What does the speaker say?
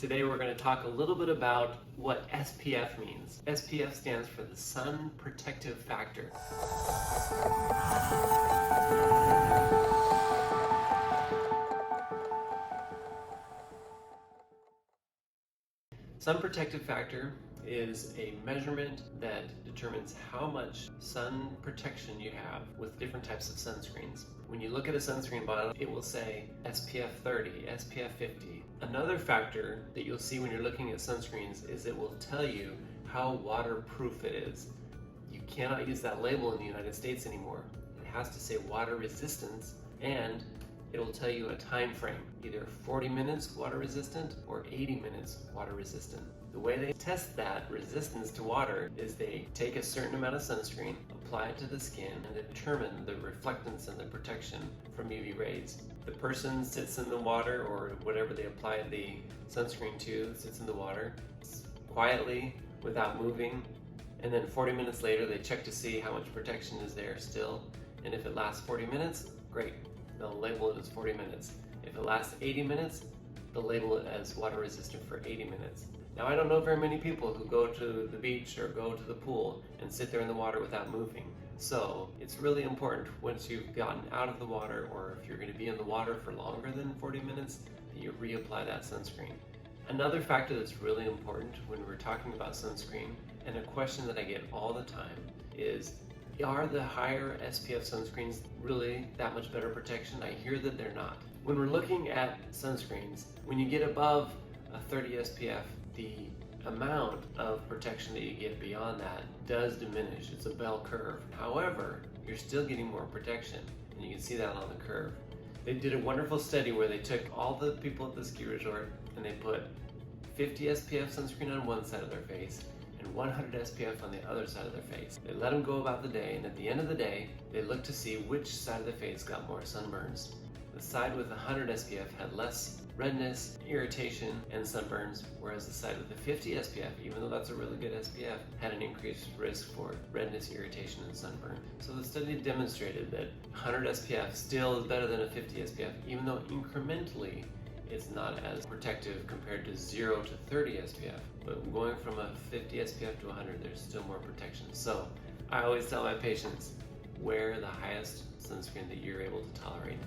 Today we're going to talk a little bit about what SPF means. SPF stands for the Sun Protective Factor. Sun Protective Factor is a measurement that determines how much sun protection you have with different types of sunscreens. When you look at a sunscreen bottle, it will say SPF 30, SPF 50. Another factor that you'll see when you're looking at sunscreens is it will tell you how waterproof it is. You cannot use that label in the United States anymore. It has to say water resistance, and it'll tell you a time frame, either 40 minutes water resistant or 80 minutes water resistant. The way they test that resistance to water is they take a certain amount of sunscreen, apply it to the skin, and determine the reflectance and the protection from UV rays. The person sits in the water, or whatever they apply the sunscreen to, sits in the water quietly without moving, and then 40 minutes later they check to see how much protection is there still, and if it lasts 40 minutes, great. They'll label it as 40 minutes. If it lasts 80 minutes, they'll label it as water resistant for 80 minutes. Now, I don't know very many people who go to the beach or go to the pool and sit there in the water without moving. So it's really important once you've gotten out of the water, or if you're going to be in the water for longer than 40 minutes, that you reapply that sunscreen. Another factor that's really important when we're talking about sunscreen, and a question that I get all the time, is are the higher SPF sunscreens really that much better protection? I hear that they're not. When we're looking at sunscreens, when you get above a 30 SPF, the amount of protection that you get beyond that does diminish. It's a bell curve. However, you're still getting more protection, and you can see that on the curve. They did a wonderful study where they took all the people at the ski resort and they put 50 SPF sunscreen on one side of their face and 100 SPF on the other side of their face. They let them go about the day, and at the end of the day, they looked to see which side of the face got more sunburns. The side with 100 SPF had less redness, irritation, and sunburns, whereas the side with the 50 SPF, even though that's a really good SPF, had an increased risk for redness, irritation, and sunburn. So the study demonstrated that 100 SPF still is better than a 50 SPF, even though incrementally it's not as protective compared to 0 to 30 SPF. But going from a 50 SPF to 100, there's still more protection. So I always tell my patients, wear the highest sunscreen that you're able to tolerate.